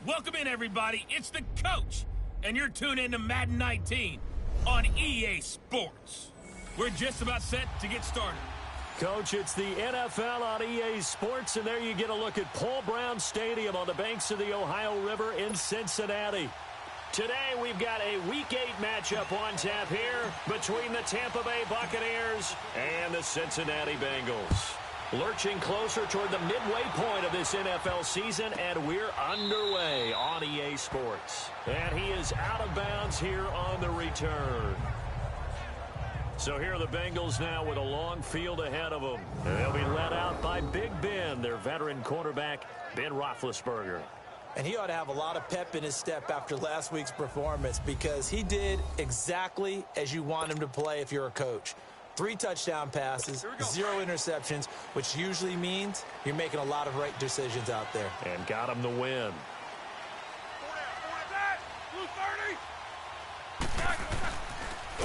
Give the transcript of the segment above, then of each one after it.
Welcome in, everybody. It's the coach, and you're tuned in to Madden 19 on EA Sports. We're just about set to get started. Coach, it's the NFL on EA Sports, and there you get a look at Paul Brown Stadium on the banks of the Ohio River in Cincinnati. Today, we've got a Week 8 matchup on tap here between the Tampa Bay Buccaneers and the Cincinnati Bengals. Lurching closer toward the midway point of this NFL season, and we're underway on EA Sports. And he is out of bounds here on the return. So here are the Bengals now with a long field ahead of them. And they'll be led out by Big Ben, their veteran quarterback, Ben Roethlisberger. And he ought to have a lot of pep in his step after last week's performance because he did exactly as you want him to play if you're a coach. 3 touchdown passes, 0 interceptions, which usually means you're making a lot of right decisions out there. And got him the win.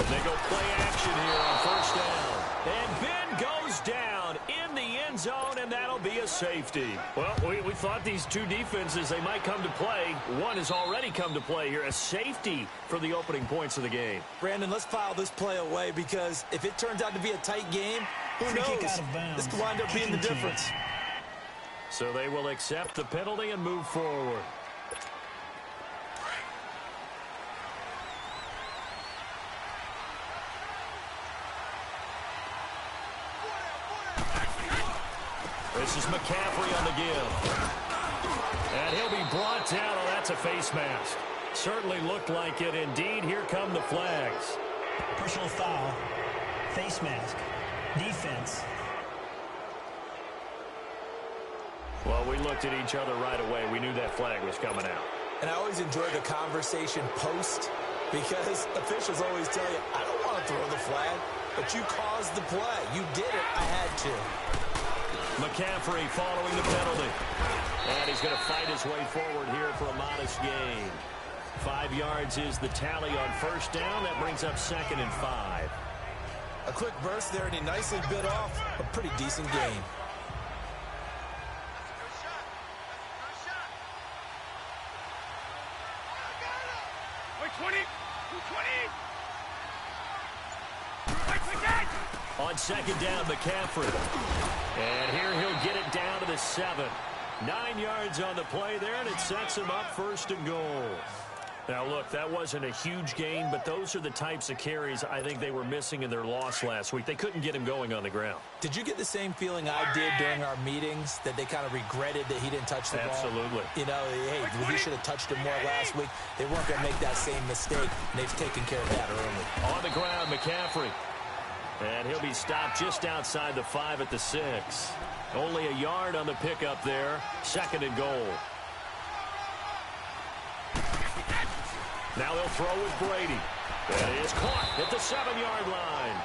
They go play action here on first down. And Ben goes down in the end zone, and that'll be a safety. Well, we thought these two defenses, they might come to play. One has already come to play here, a safety for the opening points of the game. Brandon, let's file this play away because if it turns out to be a tight game, who knows? Kick out of bounds. This could wind up being the difference. So they will accept the penalty and move forward. This is McCaffrey on the give. And he'll be brought down. Oh, that's a face mask. Certainly looked like it. Indeed, here come the flags. Personal foul, face mask, defense. Well, we looked at each other right away. We knew that flag was coming out. And I always enjoy the conversation post because officials always tell you, I don't want to throw the flag, but you caused the play. You did it. I had to. McCaffrey following the penalty. And he's going to fight his way forward here for a modest gain. 5 yards is the tally on first down. That brings up 2nd and 5. A quick burst there, and he nicely bit off a pretty decent gain. On 2nd down, McCaffrey. And here he'll get it down to the 7. 9 yards on the play there, and it sets him up 1st and goal. Now, look, that wasn't a huge gain, but those are the types of carries I think they were missing in their loss last week. They couldn't get him going on the ground. Did you get the same feeling I did during our meetings, that they kind of regretted that he didn't touch the ball? Absolutely. You know, hey, he should have touched it more last week. They weren't going to make that same mistake, and they've taken care of that early. On the ground, McCaffrey. And he'll be stopped just outside the 5 at the 6. Only a yard on the pickup there. 2nd and goal. Now they'll throw with Brady. That is caught at the 7-yard line.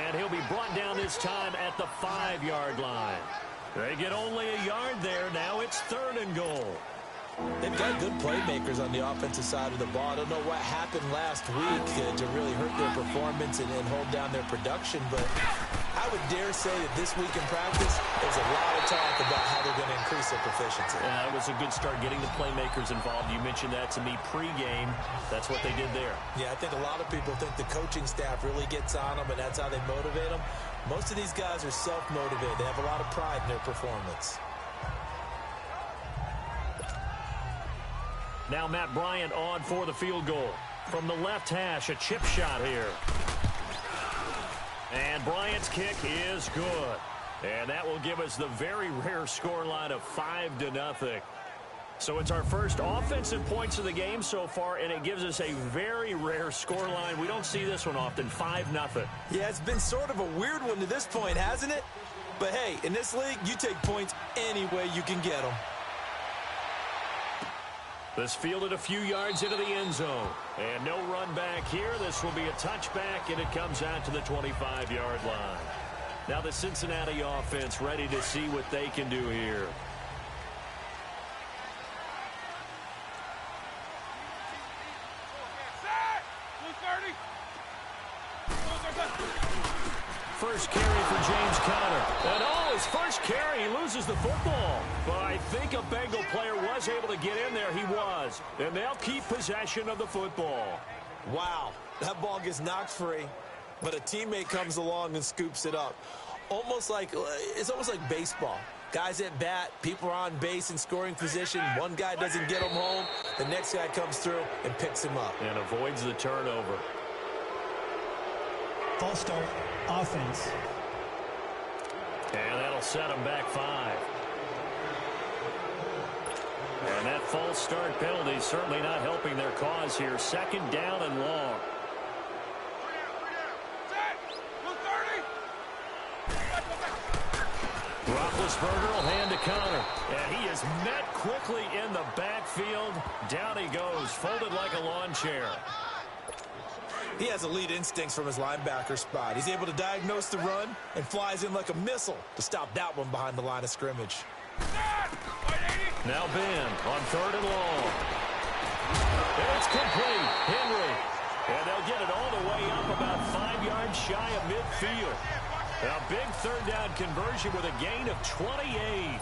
And he'll be brought down this time at the 5-yard line. They get only a yard there. Now it's 3rd and goal. They've got good playmakers on the offensive side of the ball. I don't know what happened last week to really hurt their performance and hold down their production, but I would dare say that this week in practice, there's a lot of talk about how they're going to increase their proficiency. Yeah, it was a good start getting the playmakers involved. You mentioned that to me pregame. That's what they did there. Yeah, I think a lot of people think the coaching staff really gets on them, and that's how they motivate them. Most of these guys are self-motivated. They have a lot of pride in their performance. Now Matt Bryant on for the field goal. From the left hash, a chip shot here. And Bryant's kick is good. And that will give us the very rare scoreline of 5-0. So it's our first offensive points of the game so far, and it gives us a very rare scoreline. We don't see this one often, 5-0. Yeah, it's been sort of a weird one to this point, hasn't it? But hey, in this league, you take points any way you can get them. This fielded a few yards into the end zone. And no run back here. This will be a touchback, and it comes out to the 25-yard line. Now the Cincinnati offense ready to see what they can do here. first carry for James Conner. And his first carry, he loses the football. But I think a Bengal player was able to get in there. He was. And they'll keep possession of the football. Wow, that ball gets knocked free, but a teammate comes along and scoops it up. It's almost like baseball. Guys at bat, people are on base in scoring position. One guy doesn't get him home. The next guy comes through and picks him up. And avoids the turnover. False start, offense. And that'll set him back 5. And that false start penalty is certainly not helping their cause here. 2nd down and long. Roethlisberger will hand to Conner. And he is met quickly in the backfield. Down he goes, folded like a lawn chair. He has elite instincts from his linebacker spot. He's able to diagnose the run and flies in like a missile to stop that one behind the line of scrimmage. Now Ben on 3rd and long. It's complete. Henry. And they'll get it all the way up about 5 yards shy of midfield. A big 3rd down conversion with a gain of 28.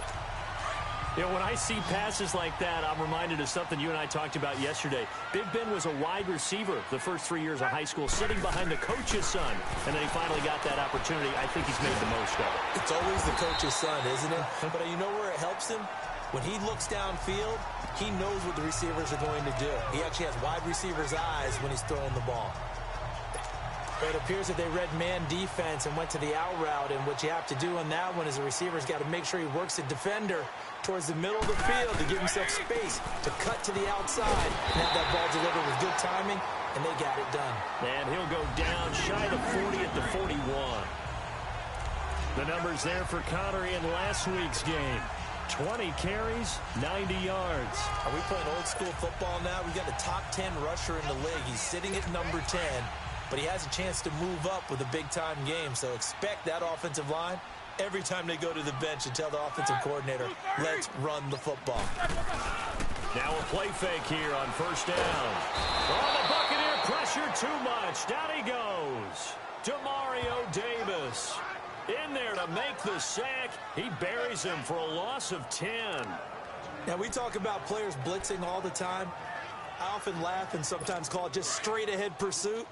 You know, when I see passes like that, I'm reminded of something you and I talked about yesterday. Big Ben was a wide receiver the first 3 years of high school, sitting behind the coach's son. And then he finally got that opportunity. I think he's made the most of it. It's always the coach's son, isn't it? But you know where it helps him? When he looks downfield, he knows what the receivers are going to do. He actually has wide receivers' eyes when he's throwing the ball. But it appears that they read man defense and went to the out route. And what you have to do on that one is the receiver's got to make sure he works the defender towards the middle of the field to give himself space to cut to the outside and have that ball delivered with good timing, and they got it done. And he'll go down shy of 40 at the 41. The numbers there for Conner in last week's game. 20 carries, 90 yards. Are we playing old school football now? We've got a top 10 rusher in the league. He's sitting at number 10, but he has a chance to move up with a big-time game. So expect that offensive line every time they go to the bench and tell the offensive coordinator, let's run the football. Now a play fake here on 1st down. Oh, the Buccaneer pressure too much. Down he goes. Demario Davis. In there to make the sack. He buries him for a loss of 10. Now, we talk about players blitzing all the time. I often laugh and sometimes call it just straight-ahead pursuit.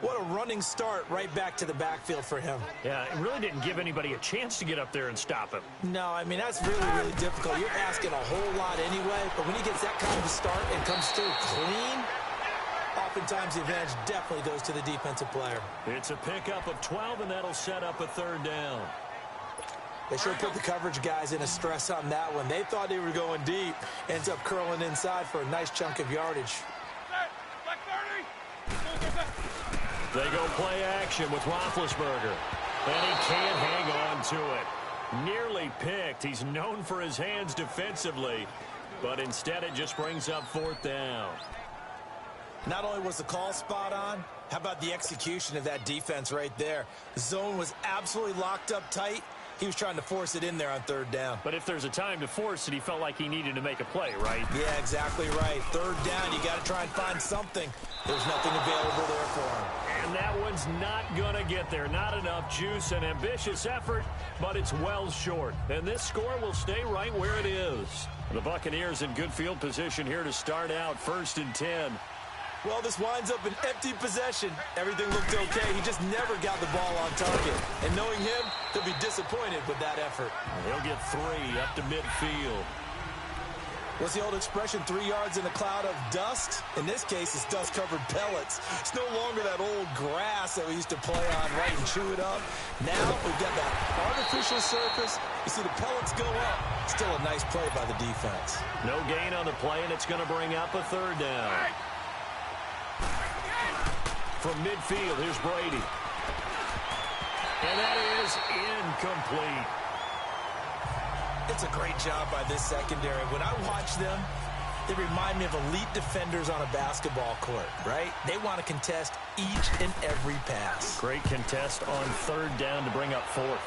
What a running start right back to the backfield for him. Yeah, it really didn't give anybody a chance to get up there and stop him. No, I mean, that's really, really difficult. You're asking a whole lot anyway, but when he gets that kind of a start and comes through clean, oftentimes the advantage definitely goes to the defensive player. It's a pickup of 12, and that'll set up a 3rd down. They sure put the coverage guys in a stress on that one. They thought they were going deep. Ends up curling inside for a nice chunk of yardage. They go play action with Roethlisberger. And he can't hang on to it. Nearly picked. He's known for his hands defensively. But instead it just brings up 4th down. Not only was the call spot on, how about the execution of that defense right there? The zone was absolutely locked up tight. He was trying to force it in there on 3rd down. But if there's a time to force it, he felt like he needed to make a play, right? Yeah, exactly right. 3rd down, you got to try and find something. There's nothing available there for him. And that one's not going to get there. Not enough juice, an ambitious effort, but it's well short. And this score will stay right where it is. The Buccaneers in good field position here to start out 1st and 10. Well, this winds up an empty possession. Everything looked okay. He just never got the ball on target. And knowing him, he'll be disappointed with that effort. He'll get 3 up to midfield. What's the old expression, 3 yards in a cloud of dust? In this case, it's dust-covered pellets. It's no longer that old grass that we used to play on, right, and chew it up. Now we've got that artificial surface. You see the pellets go up. Still a nice play by the defense. No gain on the play, and it's going to bring up a 3rd down. From midfield, here's Brady. And that is incomplete. It's a great job by this secondary. When I watch them, they remind me of elite defenders on a basketball court, right? They want to contest each and every pass. Great contest on 3rd down to bring up 4th.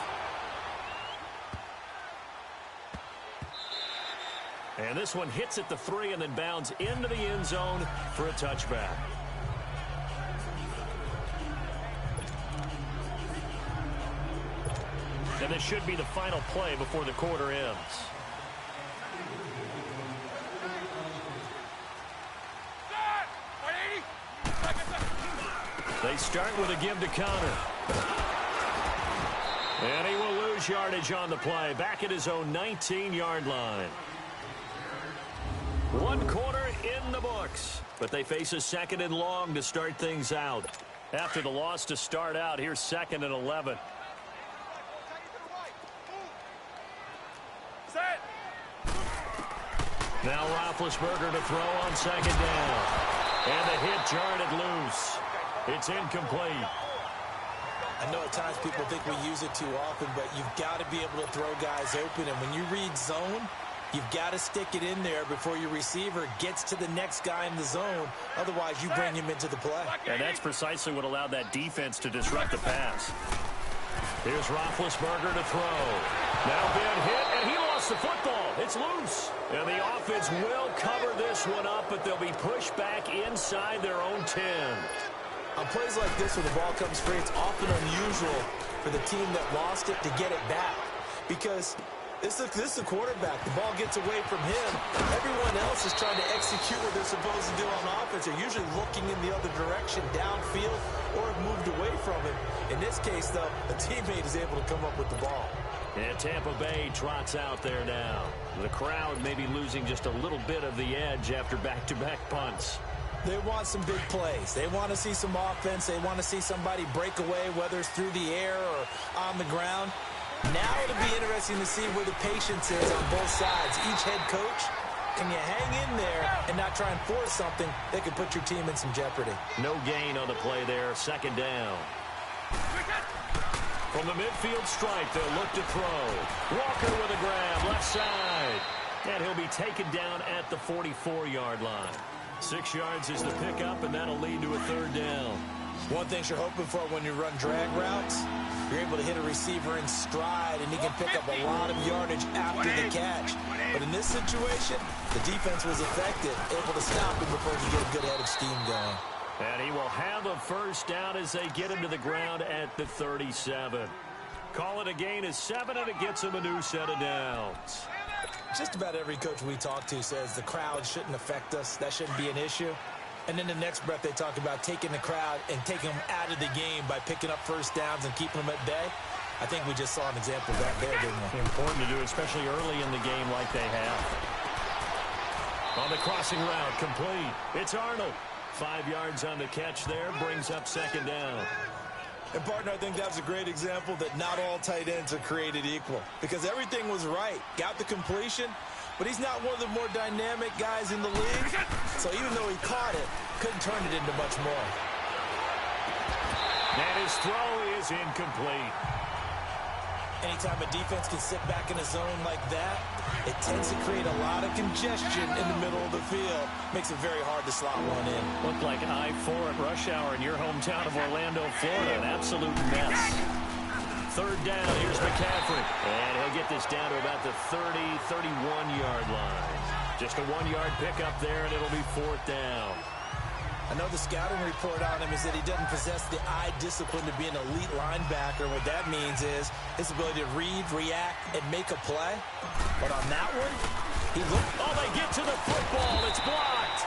And this one hits at the 3 and then bounds into the end zone for a touchback. And this should be the final play before the quarter ends. They start with a give to Connor. And he will lose yardage on the play, back at his own 19-yard line. 1 quarter in the books, but they face a 2nd and long to start things out. After the loss to start out, here's 2nd and 11. Now Roethlisberger to throw on 2nd down. And the hit jarred it loose. It's incomplete. I know at times people think we use it too often, but you've got to be able to throw guys open. And when you read zone, you've got to stick it in there before your receiver gets to the next guy in the zone. Otherwise, you bring him into the play. And that's precisely what allowed that defense to disrupt the pass. Here's Roethlisberger to throw. Now being hit, and he lost the football. It's loose. And the offense will cover this one up, but they'll be pushed back inside their own 10. On plays like this where the ball comes free, it's often unusual for the team that lost it to get it back. Because this is the quarterback. The ball gets away from him. Everyone else is trying to execute what they're supposed to do on offense. They're usually looking in the other direction, downfield, or have moved away from it. In this case, though, a teammate is able to come up with the ball. And Tampa Bay trots out there now. The crowd may be losing just a little bit of the edge after back-to-back punts. They want some big plays. They want to see some offense. They want to see somebody break away, whether it's through the air or on the ground. Now it'll be interesting to see where the patience is on both sides. Each head coach, can you hang in there and not try and force something that could put your team in some jeopardy? No gain on the play there. 2nd down. From the midfield stripe, they'll look to throw. Walker with a grab, left side. And he'll be taken down at the 44-yard line. 6 yards is the pickup, and that'll lead to a 3rd down. One thing you're hoping for when you run drag routes, you're able to hit a receiver in stride, and he can pick up a lot of yardage after the catch. But in this situation, the defense was effective, able to stop him before he get a good head of steam going. And he will have a 1st down as they get him to the ground at the 37. Call it a gain of 7, and it gets him a new set of downs. Just about every coach we talk to says the crowd shouldn't affect us. That shouldn't be an issue. And then the next breath they talk about taking the crowd and taking them out of the game by picking up 1st downs and keeping them at bay. I think we just saw an example of that there, didn't we? Important to do, especially early in the game like they have. On the crossing route, complete. It's Arnold. 5 yards on the catch there, brings up 2nd down. And, partner, I think that's a great example that not all tight ends are created equal. Because everything was right. Got the completion, but he's not one of the more dynamic guys in the league. So even though he caught it, couldn't turn it into much more. And his throw is incomplete. Anytime a defense can sit back in a zone like that, it tends to create a lot of congestion in the middle of the field. Makes it very hard to slot one in. Looked like I-4 at rush hour in your hometown of Orlando, Florida. An absolute mess. 3rd down, here's McCaffrey. And he'll get this down to about the 30, 31-yard line. Just a 1-yard pickup there, and it'll be 4th down. I know the scouting report on him is that he doesn't possess the eye discipline to be an elite linebacker. What that means is his ability to read, react, and make a play. But on that one, he looked... Oh, they get to the football. It's blocked.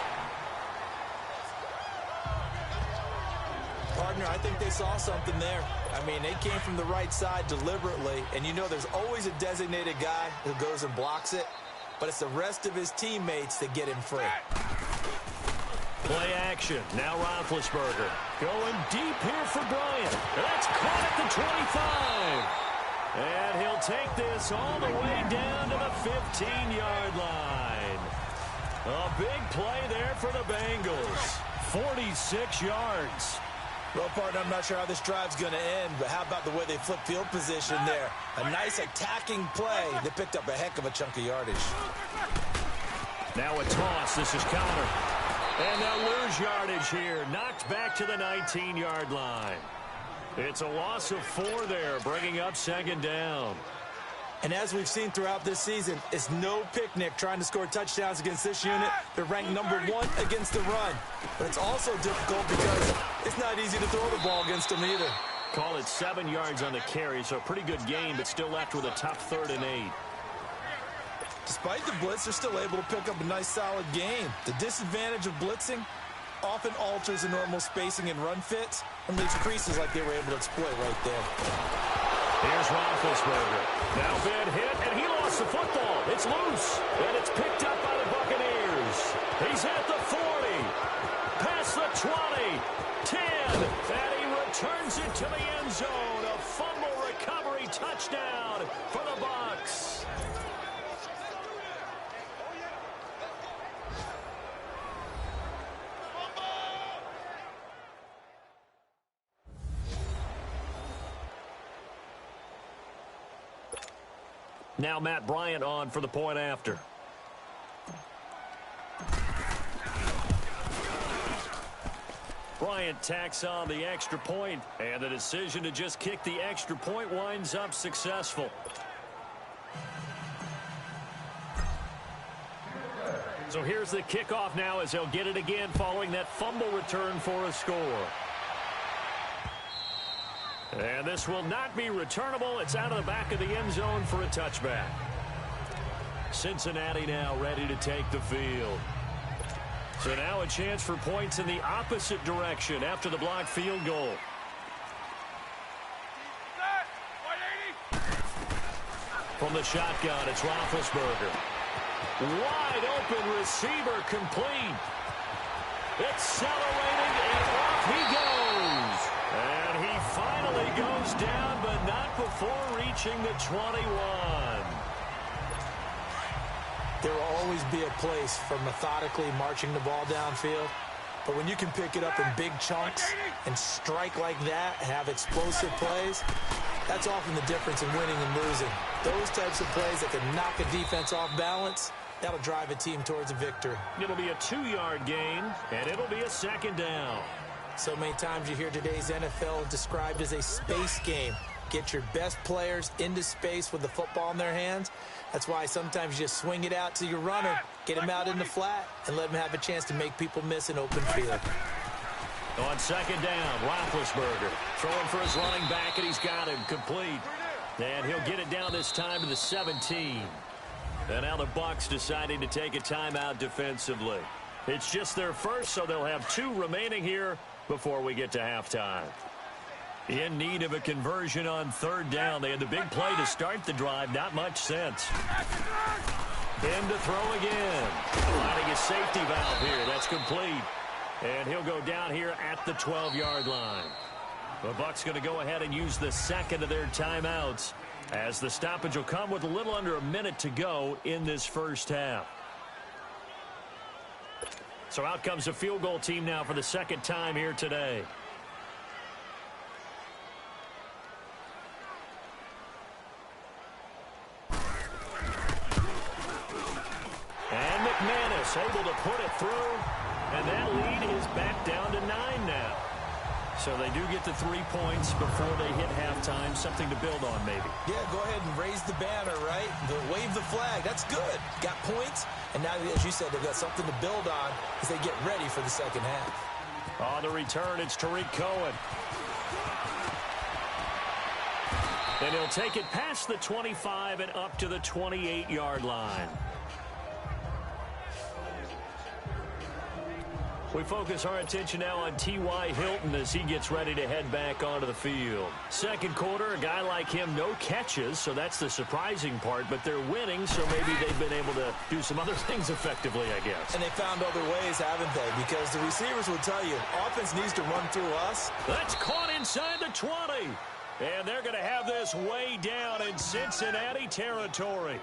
Partner, I think they saw something there. I mean, they came from the right side deliberately, and you know there's always a designated guy who goes and blocks it, but it's the rest of his teammates that get him free. Play action. Now Roethlisberger going deep here for Bryant. That's caught at the 25. And he'll take this all the way down to the 15-yard line. A big play there for the Bengals. 46 yards. Well, partner, I'm not sure how this drive's going to end, but how about the way they flip field position there? A nice attacking play that picked up a heck of a chunk of yardage. Now a toss. This is Connor. And they'll lose yardage here. Knocked back to the 19-yard line. It's a loss of 4 there, bringing up 2nd down. And as we've seen throughout this season, it's no picnic trying to score touchdowns against this unit. They're ranked number 1 against the run. But it's also difficult because it's not easy to throw the ball against them either. Call it 7 yards on the carry, so a pretty good game, but still left with a tough 3rd and 8. Despite the blitz, they're still able to pick up a nice, solid game. The disadvantage of blitzing often alters the normal spacing and run fits and leaves creases like they were able to exploit right there. Here's Roethlisberger. Now bad hit, and he lost the football. It's loose, and it's picked up by the Buccaneers. He's at the 40, past the 20, 10, and he returns it to the end zone. A fumble recovery touchdown for the Bucs. Now Matt Bryant on for the point after. Bryant tacks on the extra point, and the decision to just kick the extra point winds up successful. So here's the kickoff now as they'll get it again following that fumble return for a score. And this will not be returnable. It's out of the back of the end zone for a touchback. Cincinnati now ready to take the field. So now a chance for points in the opposite direction after the blocked field goal. From the shotgun, it's Roethlisberger. Wide open receiver complete. Accelerating, and off he goes. And he finally goes down, but not before reaching the 21. There will always be a place for methodically marching the ball downfield. But when you can pick it up in big chunks and strike like that, have explosive plays, that's often the difference in winning and losing. Those types of plays that can knock a defense off balance, that'll drive a team towards a victory. It'll be a 2-yard gain, and it'll be a 2nd down. So many times you hear today's NFL described as a space game. Get your best players into space with the football in their hands. That's why sometimes you just swing it out to your runner, get him out in the flat, and let him have a chance to make people miss an open field. On 2nd down, Roethlisberger throwing for his running back, and he's got him complete. And he'll get it down this time to the 17. And now the Bucs deciding to take a timeout defensively. It's just their first, so they'll have 2 remaining here before we get to halftime. In need of a conversion on 3rd down. They had the big play to start the drive. Not much sense. In to throw again. Finding a safety valve here. That's complete. And he'll go down here at the 12-yard line. The Bucs going to go ahead and use the 2nd of their timeouts, as the stoppage will come with a little under a minute to go in this first half. So out comes the field goal team now for the 2nd time here today. And McManus able to put it through, and that lead is back down to 9 now. So they do get the 3 points before they hit halftime, something to build on maybe. Yeah, go ahead and raise the banner, right? Wave the flag. That's good. Got points, and now, as you said, they've got something to build on as they get ready for the second half. On the return, it's Tariq Cohen. And he'll take it past the 25 and up to the 28-yard line. We focus our attention now on T.Y. Hilton as he gets ready to head back onto the field. 2nd quarter, a guy like him, no catches, so that's the surprising part, but they're winning, so maybe they've been able to do some other things effectively, I guess. And they found other ways, haven't they? Because the receivers will tell you, offense needs to run through us. That's caught inside the 20. And they're going to have this way down in Cincinnati territory.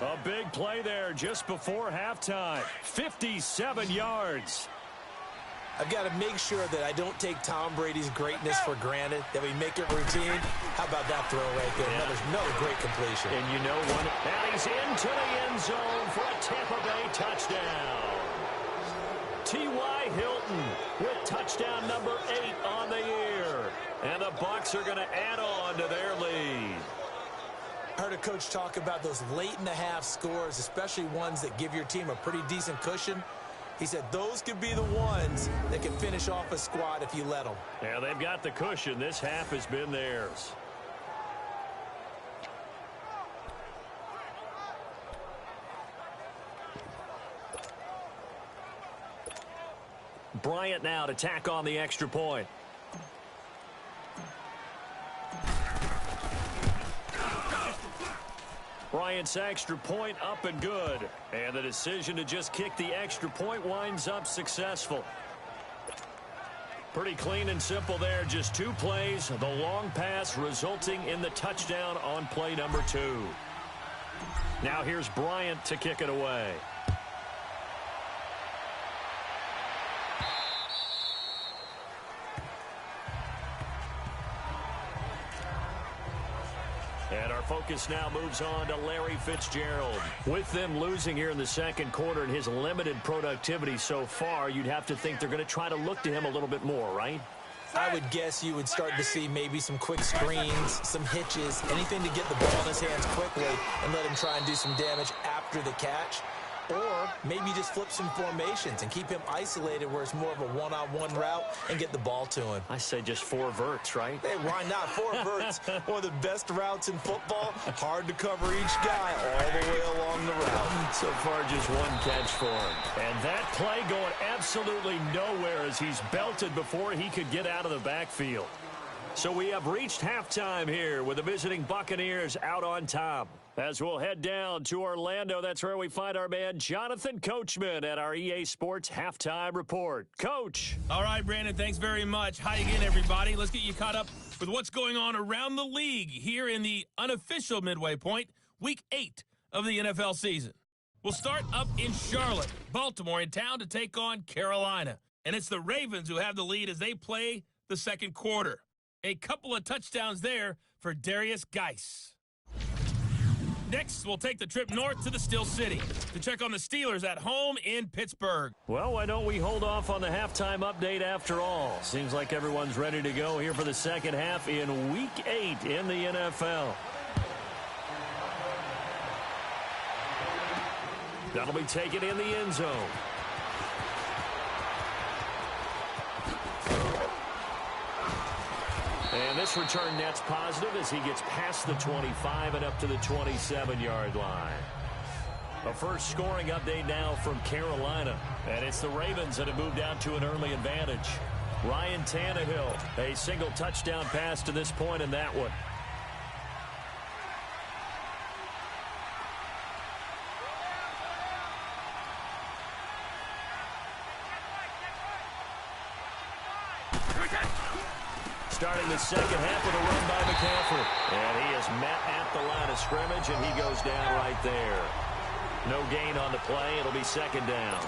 A big play there just before halftime. 57 yards. I've got to make sure that I don't take Tom Brady's greatness for granted, that we make it routine. How about that throw right there? Yeah. Another great completion. And you know what? Now he's into the end zone for a Tampa Bay touchdown. T.Y. Hilton with touchdown number 8 on the year. And the Bucs are going to add on to their lead. I heard a coach talk about those late-in-the-half scores, especially ones that give your team a pretty decent cushion. He said those could be the ones that can finish off a squad if you let them. Yeah, they've got the cushion. This half has been theirs. Bryant now to tack on the extra point. Bryant's extra point up and good. And the decision to just kick the extra point winds up successful. Pretty clean and simple there. Just 2 plays. The long pass resulting in the touchdown on play number 2. Now here's Bryant to kick it away. And our focus now moves on to Larry Fitzgerald. With them losing here in the second quarter and his limited productivity so far, you'd have to think they're going to try to look to him a little bit more, right? I would guess you would start to see maybe some quick screens, some hitches, anything to get the ball in his hands quickly and let him try and do some damage after the catch. Or maybe just flip some formations and keep him isolated where it's more of a one-on-one route and get the ball to him. I say just 4 verts, right? Hey, why not? 4 verts, one of the best routes in football. Hard to cover each guy all the way along the route. So far, just 1 catch for him. And that play going absolutely nowhere as he's belted before he could get out of the backfield. So we have reached halftime here with the visiting Buccaneers out on top. As we'll head down to Orlando, that's where we find our man Jonathan Coachman at our EA Sports Halftime Report. Coach. All right, Brandon, thanks very much. Hi again, everybody. Let's get you caught up with what's going on around the league here in the unofficial midway point, Week 8 of the NFL season. We'll start up in Charlotte, Baltimore in town to take on Carolina. And it's the Ravens who have the lead as they play the second quarter. A couple of touchdowns there for Darius Geis. Next, we'll take the trip north to the Steel City to check on the Steelers at home in Pittsburgh. Well, why don't we hold off on the halftime update after all? Seems like everyone's ready to go here for the second half in Week 8 in the NFL. That'll be taken in the end zone. And this return net's positive as he gets past the 25 and up to the 27-yard line. A first scoring update now from Carolina. And it's the Ravens that have moved out to an early advantage. Ryan Tannehill, a single touchdown pass to this point in that one. Starting the second half with a run by McCaffrey. And he is met at the line of scrimmage, and he goes down right there. No gain on the play. It'll be second down.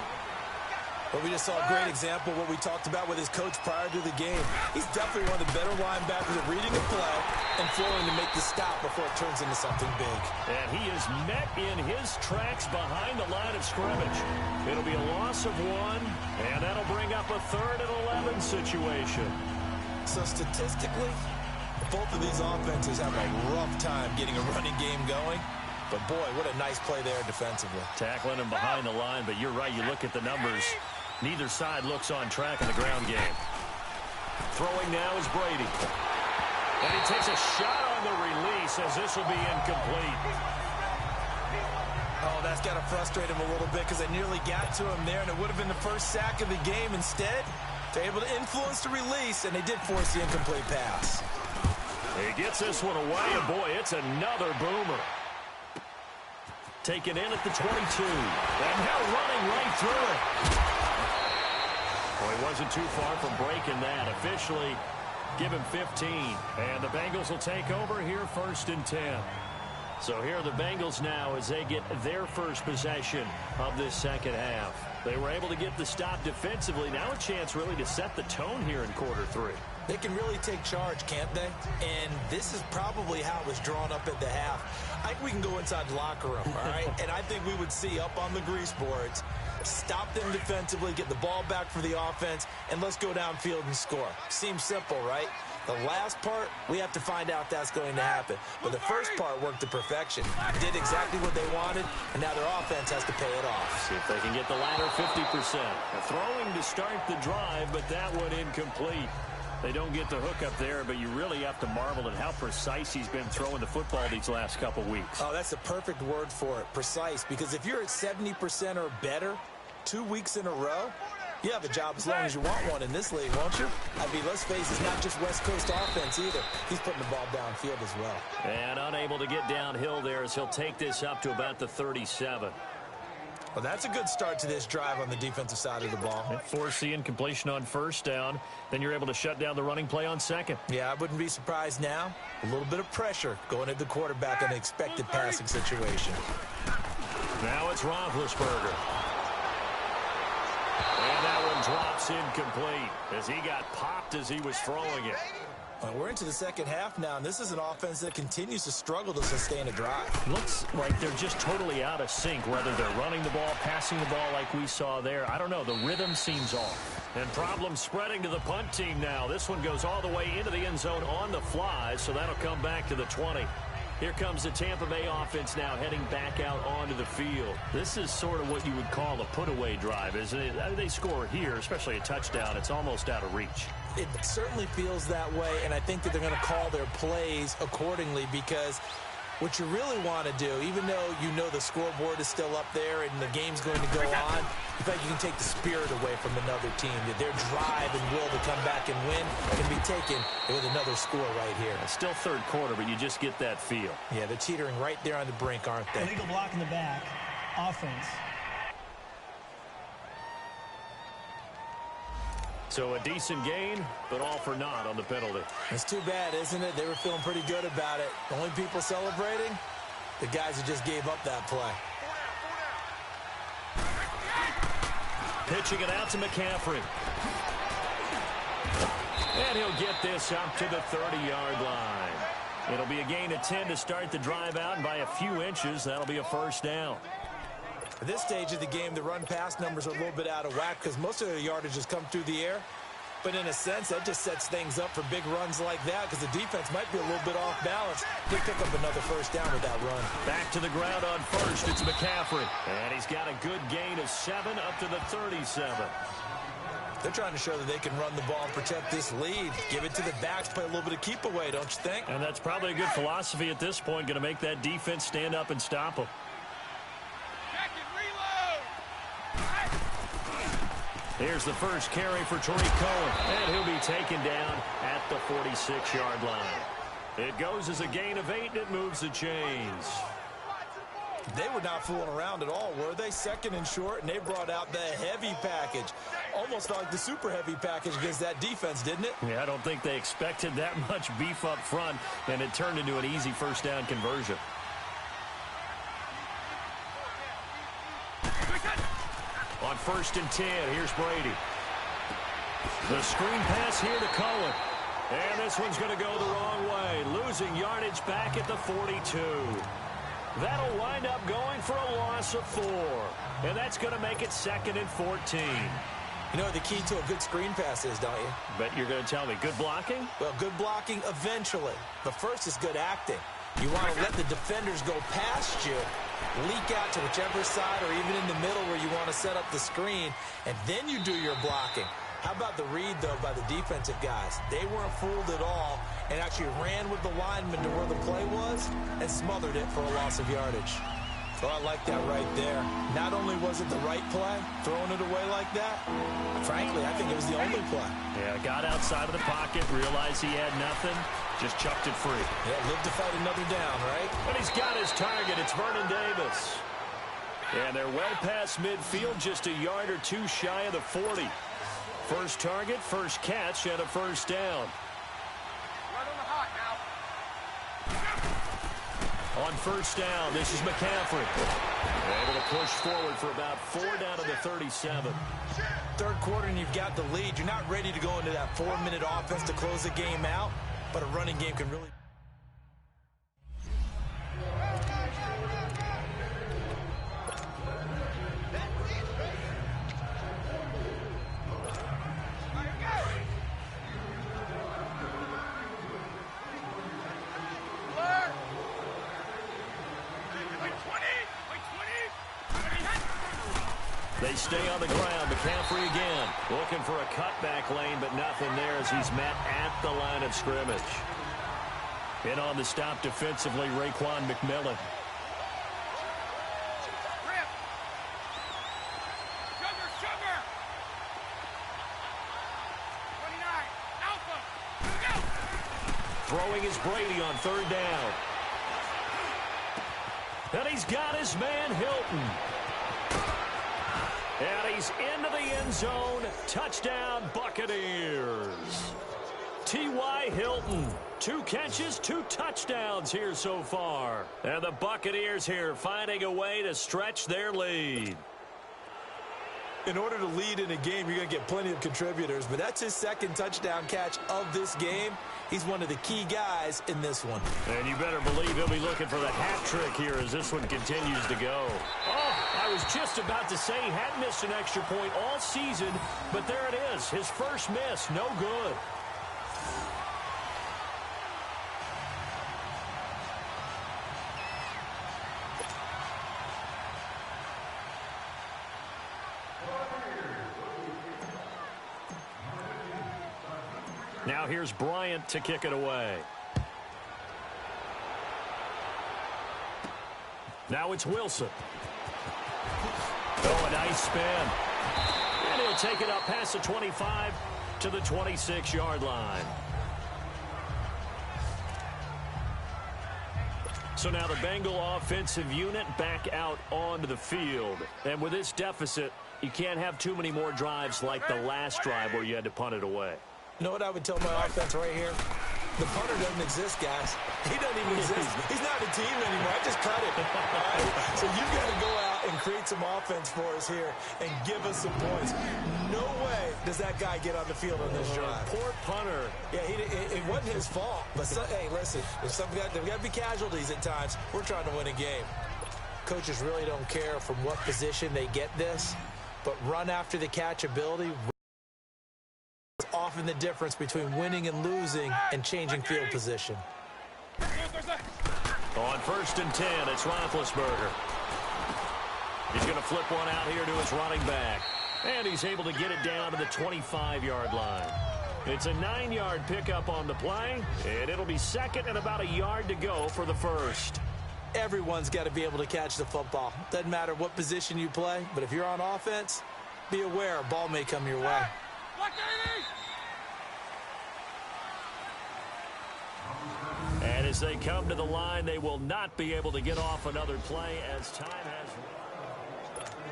Well, we just saw a great example of what we talked about with his coach prior to the game. He's definitely one of the better linebackers at reading the play and flowing to make the stop before it turns into something big. And he is met in his tracks behind the line of scrimmage. It'll be a loss of 1, and that'll bring up a 3rd and 11 situation. So statistically, both of these offenses have a rough time getting a running game going. But, boy, what a nice play there defensively. Tackling him behind the line, but you're right. You look at the numbers. Neither side looks on track in the ground game. Throwing now is Brady. And he takes a shot on the release as this will be incomplete. Oh, that's got to frustrate him a little bit because they nearly got to him there, and it would have been the first sack of the game. Instead, they're able to influence the release, and they did force the incomplete pass. He gets this one away, and boy, it's another boomer. Taken in at the 22. And now running right through it. Well, he wasn't too far from breaking that. Officially, give him 15. And the Bengals will take over here 1st and 10. So here are the Bengals now as they get their first possession of this second half. They were able to get the stop defensively. Now a chance really to set the tone here in quarter 3. They can really take charge, can't they? And this is probably how it was drawn up at the half. I think we can go inside the locker room, all right? And I think we would see up on the grease boards, stop them defensively, get the ball back for the offense, and let's go downfield and score. Seems simple, right? The last part, we have to find out if that's going to happen. But the first part worked to perfection. Did exactly what they wanted, and now their offense has to pay it off. See if they can get the latter 50%. Throwing to start the drive, but that one incomplete. They don't get the hook up there, but you really have to marvel at how precise he's been throwing the football these last couple weeks. Oh, that's the perfect word for it, precise. Because if you're at 70% or better 2 weeks in a row, you have a job as long as you want one in this league, won't you? I mean, let's face it, it's not just West Coast offense either. He's putting the ball downfield as well. And unable to get downhill there as he'll take this up to about the 37. Well, that's a good start to this drive on the defensive side of the ball. Forcing completion on first down. Then you're able to shut down the running play on second. Yeah, I wouldn't be surprised now. A little bit of pressure going at the quarterback in an expected passing situation. Now it's Roethlisberger. And that one drops incomplete as he got popped as he was throwing it. We're into the second half now, and this is an offense that continues to struggle to sustain a drive. Looks like they're just totally out of sync, whether they're running the ball, passing the ball like we saw there. I don't know. The rhythm seems off. And problems spreading to the punt team now. This one goes all the way into the end zone on the fly, so that'll come back to the 20. Here comes the Tampa Bay offense now heading back out onto the field. This is sort of what you would call a put-away drive, isn't it? They score here, especially a touchdown. It's almost out of reach. It certainly feels that way, and I think that they're going to call their plays accordingly because what you really want to do, even though you know the scoreboard is still up there and the game's going to go on, in fact, you can take the spirit away from another team. That their drive and will to come back and win can be taken with another score right here. It's still third quarter, but you just get that feel. Yeah, they're teetering right there on the brink, aren't they? Illegal block in the back. Offense. So a decent gain, but all for naught on the penalty. It's too bad, isn't it? They were feeling pretty good about it. The only people celebrating, the guys who just gave up that play. Pitching it out to McCaffrey. And he'll get this up to the 30-yard line. It'll be a gain of 10 to start the drive out, and by a few inches, that'll be a first down. At this stage of the game, the run-pass numbers are a little bit out of whack because most of the yardage has come through the air. But in a sense, that just sets things up for big runs like that because the defense might be a little bit off balance. They pick up another first down with that run. Back to the ground on first. It's McCaffrey. And he's got a good gain of 7 up to the 37. They're trying to show that they can run the ball and protect this lead. Give it to the backs, play a little bit of keep away, don't you think? And that's probably a good philosophy at this point, going to make that defense stand up and stop them. Here's the first carry for Tariq Cohen, and he'll be taken down at the 46-yard line. It goes as a gain of 8, and it moves the chains. They were not fooling around at all, were they? Second and short, and they brought out the heavy package. Almost like the super heavy package against that defense, didn't it? Yeah, I don't think they expected that much beef up front, and it turned into an easy first down conversion. On 1st and 10, here's Brady. The screen pass here to Cohen. And this one's going to go the wrong way. Losing yardage back at the 42. That'll wind up going for a loss of 4. And that's going to make it 2nd and 14. You know what the key to a good screen pass is, don't you? Bet you're going to tell me. Good blocking? Well, good blocking eventually. But first is good acting. You want to let the defenders go past you, leak out to whichever side or even in the middle where you want to set up the screen, and then you do your blocking. How about the read, though, by the defensive guys? They weren't fooled at all and actually ran with the lineman to where the play was and smothered it for a loss of yardage. Oh, I like that right there. Not only was it the right play, throwing it away like that, frankly, I think it was the only play. Yeah, got outside of the pocket, realized he had nothing, just chucked it free. Yeah, live to fight another down, right? And he's got his target. It's Vernon Davis. And they're well past midfield, just a yard or two shy of the 40. First target, first catch, and a first down. On first down, this is McCaffrey. Able to push forward for about 4 down to the 37. Third quarter and you've got the lead. You're not ready to go into that 4-minute offense to close the game out, but a running game can really... They stay on the ground. McCaffrey again. Looking for a cutback lane, but nothing there as he's met at the line of scrimmage. In on the stop defensively, Raekwon McMillan. Throwing is Brady on third down. And he's got his man Hilton. And he's into the end zone. Touchdown, Buccaneers. T.Y. Hilton. 2 catches, 2 touchdowns here so far. And the Buccaneers here finding a way to stretch their lead. In order to lead in a game, you're going to get plenty of contributors, but that's his second touchdown catch of this game. He's one of the key guys in this one. And you better believe he'll be looking for the hat trick here as this one continues to go. Oh, I was just about to say he hadn't missed an extra point all season, but there it is. His first miss, no good. Now here's Bryant to kick it away. Now it's Wilson. Oh, a nice spin. And he'll take it up past the 25 to the 26-yard line. So now the Bengal offensive unit back out onto the field. And with this deficit, you can't have too many more drives like the last drive where you had to punt it away. You know what I would tell my offense right here? The punter doesn't exist, guys. He doesn't even exist. He's not a team anymore. I just cut it. All right? So you've got to go out and create some offense for us here and give us some points. No way does that guy get on the field on this drive. Poor punter. Yeah, it wasn't his fault. But, hey, listen, there's got to be casualties at times. We're trying to win a game. Coaches really don't care from what position they get this, but run after the catch ability is often the difference between winning and losing and changing field position. On 1st and 10, it's Roethlisberger. He's going to flip one out here to his running back. And he's able to get it down to the 25-yard line. It's a 9-yard pickup on the play, and it'll be second and about a yard to go for the first. Everyone's got to be able to catch the football. Doesn't matter what position you play, but if you're on offense, be aware a ball may come your way. And as they come to the line, they will not be able to get off another play as time has.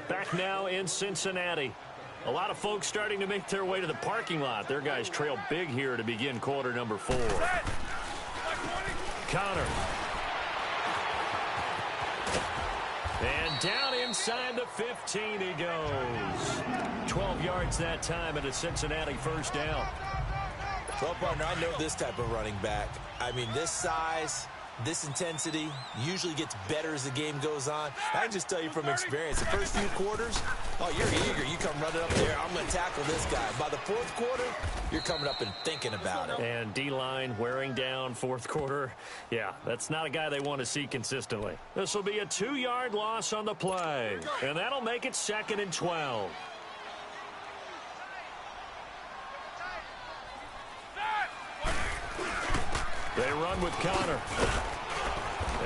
Back now in Cincinnati. A lot of folks starting to make their way to the parking lot. Their guys trail big here to begin quarter number 4. Connor. And down inside the 15 he goes. 12 yards that time and a Cincinnati first down. Well, partner, I know this type of running back. I mean, this size, this intensity usually gets better as the game goes on. I can just tell you from experience, the first few quarters, oh, you're eager. You come running up there, I'm going to tackle this guy. By the 4th quarter, you're coming up and thinking about it. And D-line wearing down 4th quarter. Yeah, that's not a guy they want to see consistently. This will be a 2-yard loss on the play. And that'll make it 2nd and 12. They run with Connor.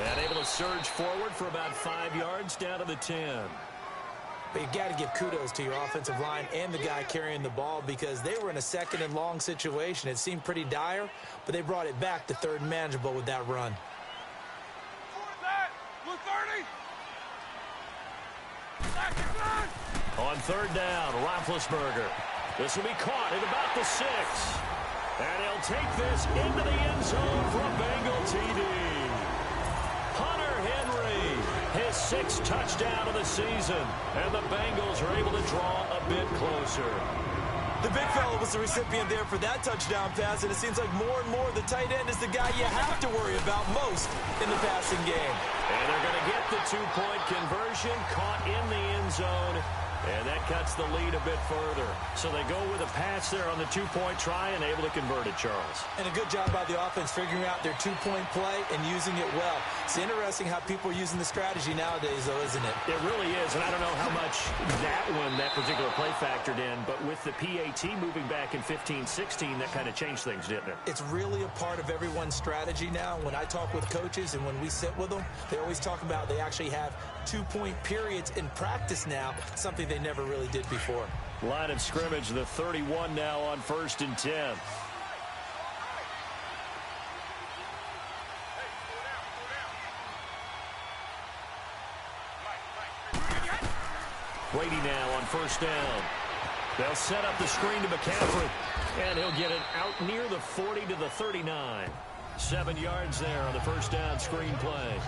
And able to surge forward for about 5 yards down to the 10. But you got to give kudos to your offensive line and the guy carrying the ball because they were in a 2nd and long situation. It seemed pretty dire, but they brought it back to 3rd and manageable with that run. On 3rd down, Roethlisberger. This will be caught at about the 6. And he'll take this into the end zone for a Bengal TD. Hunter Henry, his 6th touchdown of the season. And the Bengals are able to draw a bit closer. The big fella was the recipient there for that touchdown pass, and it seems like more and more the tight end is the guy you have to worry about most in the passing game. And they're going to get the 2-point conversion, caught in the end zone. And that cuts the lead a bit further. So they go with a pass there on the two-point try and able to convert it, Charles. And a good job by the offense figuring out their two-point play and using it well. It's interesting how people are using the strategy nowadays, though, isn't it? It really is, and I don't know how much that particular play factored in, but with the PAT moving back in 15-16, that kind of changed things, didn't it? It's really a part of everyone's strategy now. When I talk with coaches and when we sit with them, they always talk about they actually have two-point periods in practice now, something they never really did before. Line of scrimmage, the 31 now on 1st and 10. Brady now on 1st down. They'll set up the screen to McCaffrey, and he'll get it out near the 40 to the 39. 7 yards there on the 1st down screen play.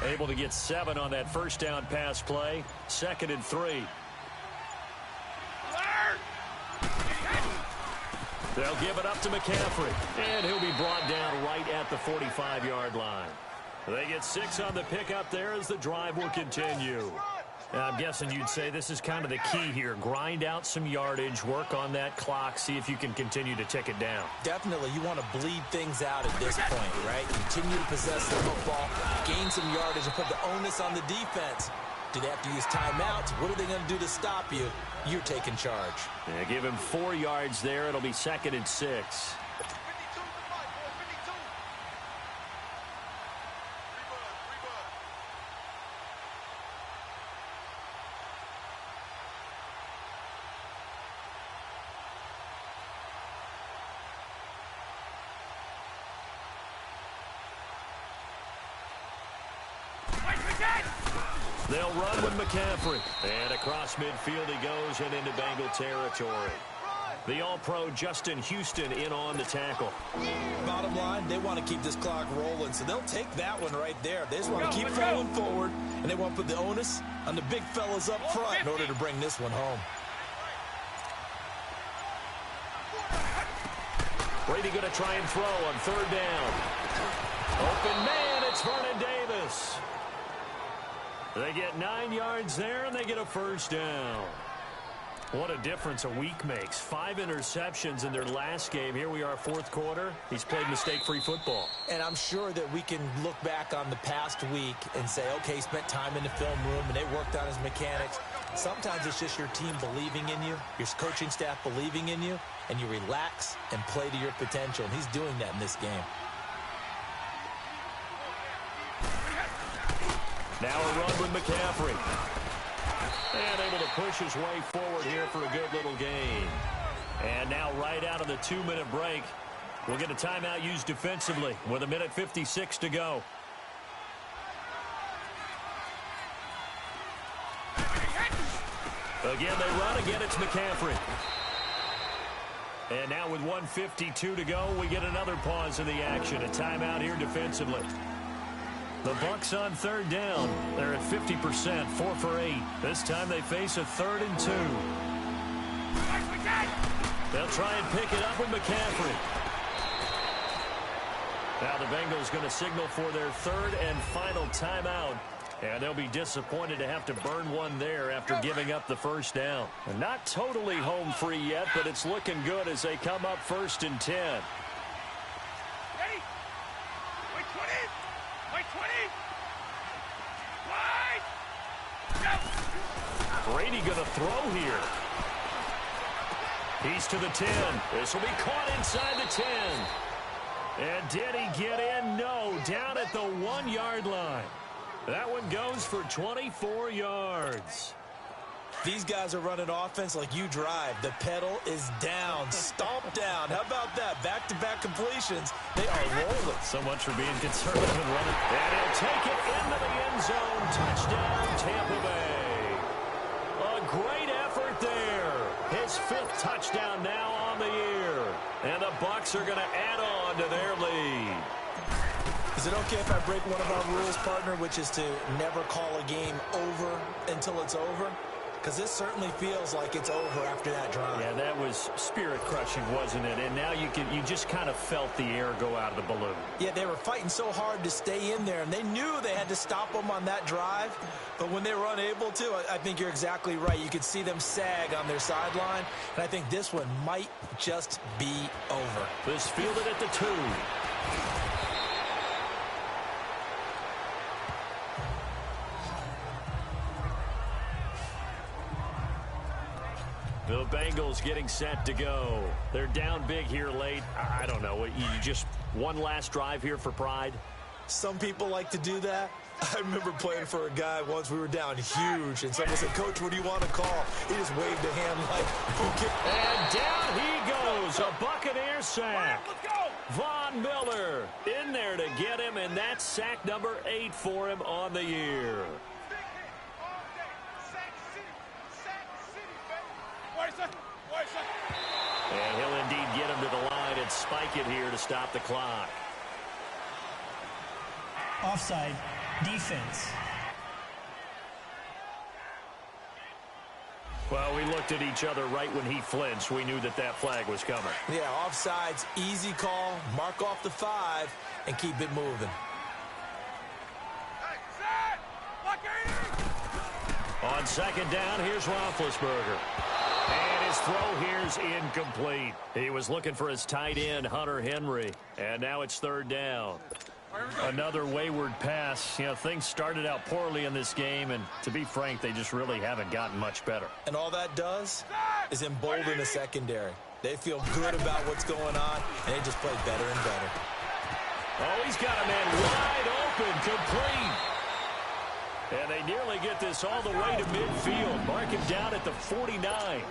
Able to get 7 on that 1st down pass play. 2nd and 3. They'll give it up to McCaffrey, and he'll be brought down right at the 45-yard line. They get 6 on the pickup there as the drive will continue. I'm guessing you'd say this is kind of the key here. Grind out some yardage, work on that clock, see if you can continue to tick it down. Definitely. You want to bleed things out at this point, right? Continue to possess the football, gain some yardage, and put the onus on the defense. Do they have to use timeouts? What are they going to do to stop you? You're taking charge. Yeah, give him 4 yards there. It'll be 2nd and 6. They'll run with McCaffrey. And across midfield he goes and into Bengal territory. The All-Pro Justin Houston in on the tackle. Bottom line, they want to keep this clock rolling, so they'll take that one right there. They just want to keep falling forward, and they want to put the onus on the big fellas up front in order to bring this one home. Brady going to try and throw on 3rd down. Open man, it's Vernon Davis. They get 9 yards there, and they get a 1st down. What a difference a week makes. 5 interceptions in their last game. Here we are, 4th quarter. He's played mistake-free football. And I'm sure that we can look back on the past week and say, okay, he spent time in the film room, and they worked on his mechanics. Sometimes it's just your team believing in you, your coaching staff believing in you, and you relax and play to your potential. And he's doing that in this game. Now a run with McCaffrey. And able to push his way forward here for a good little gain. And now right out of the 2-minute break, we'll get a timeout used defensively with 1:56 to go. Again, they run. Again, it's McCaffrey. And now with 1:52 to go, we get another pause in the action. A timeout here defensively. The Bucs on 3rd down. They're at 50%, 4 for 8. This time they face a 3rd and 2. They'll try and pick it up with McCaffrey. Now the Bengals going to signal for their 3rd and final timeout. And they'll be disappointed to have to burn one there after giving up the 1st down. Not totally home free yet, but it's looking good as they come up 1st and 10. Brady going to throw here. He's to the 10. This will be caught inside the 10. And did he get in? No, down at the 1-yard line. That one goes for 24 yards. These guys are running offense like you drive. The pedal is down, stomp down. How about that? Back-to-back completions. They are rolling. So much for being conservative and running. And he'll take it into the end zone. Touchdown, Tampa Bay. A great effort there. His 5th touchdown now on the year. And the Bucs are going to add on to their lead. Is it okay if I break one of our rules, partner, which is to never call a game over until it's over? because this certainly feels like it's over after that drive. Yeah, that was spirit-crushing, wasn't it? And now you just kind of felt the air go out of the balloon. Yeah, they were fighting so hard to stay in there, and they knew they had to stop them on that drive. But when they were unable to, I think you're exactly right. You could see them sag on their sideline, and I think this one might just be over. This fielded at the 2. The Bengals getting set to go. They're down big here late. I don't know. You just one last drive here for pride? Some people like to do that. I remember playing for a guy once. We were down huge, and someone said, "Coach, what do you want to call?" He just waved a hand like, "Okay." And down he goes. A Buccaneers sack. Let's go! Von Miller in there to get him, and that's sack number 8 for him on the year. And he'll indeed get him to the line and spike it here to stop the clock. Offside. Defense. Well, we looked at each other right when he flinched. We knew that flag was coming. Yeah, offsides, easy call. Mark off the 5 and keep it moving. On second down, here's Roethlisberger. And his throw here's incomplete. He was looking for his tight end, Hunter Henry. And now it's third down. Another wayward pass. You know, things started out poorly in this game, and to be frank, they just really haven't gotten much better. And all that does is embolden the secondary. They feel good about what's going on, and they just play better and better. Oh, he's got a man wide open, complete. And they nearly get this all the way to midfield. Mark him down at the 49.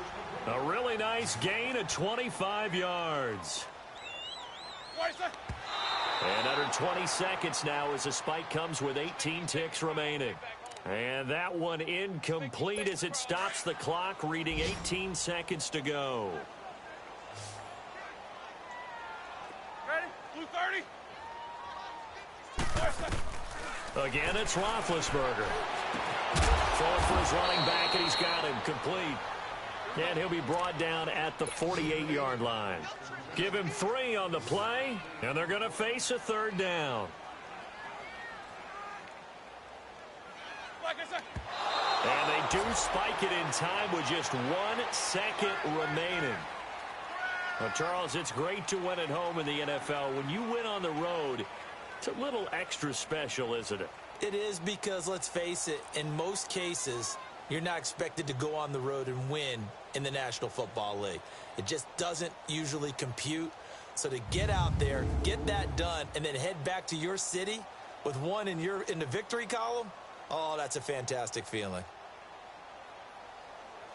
A really nice gain of 25 yards. And under 20 seconds now as the spike comes with 18 ticks remaining. And that one incomplete as it stops the clock, reading 18 seconds to go. Ready? Blue 30. Again, it's Roethlisberger. Forward for his running back, and he's got him complete. And he'll be brought down at the 48-yard line. Give him 3 on the play, and they're going to face a third down. And they do spike it in time with just 1 second remaining. Well, Charles, it's great to win at home in the NFL. When you win on the road, it's a little extra special, isn't it? It is, because, let's face it, in most cases, you're not expected to go on the road and win in the National Football League. It just doesn't usually compute. So to get out there, get that done, and then head back to your city with 1 in the victory column, oh, that's a fantastic feeling.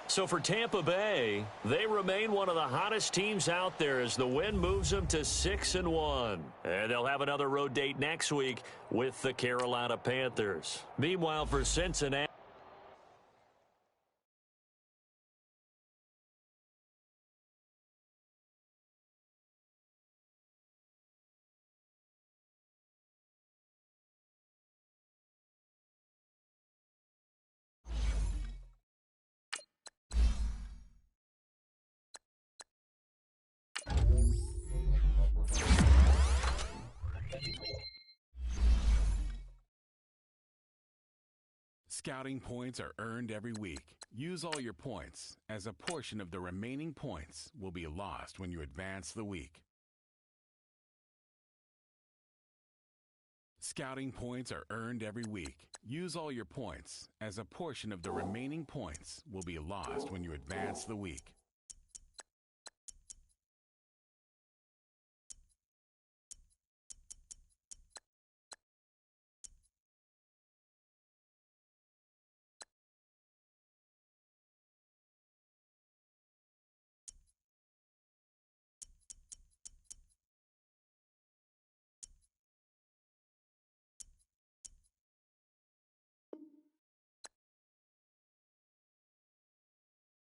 So for Tampa Bay, they remain one of the hottest teams out there as the win moves them to 6-1. And they'll have another road date next week with the Carolina Panthers. Meanwhile, for Cincinnati, Scouting points are earned every week. Use all your points, as a portion of the remaining points will be lost when you advance the week. Scouting points are earned every week. Use all your points, as a portion of the remaining points will be lost when you advance the week.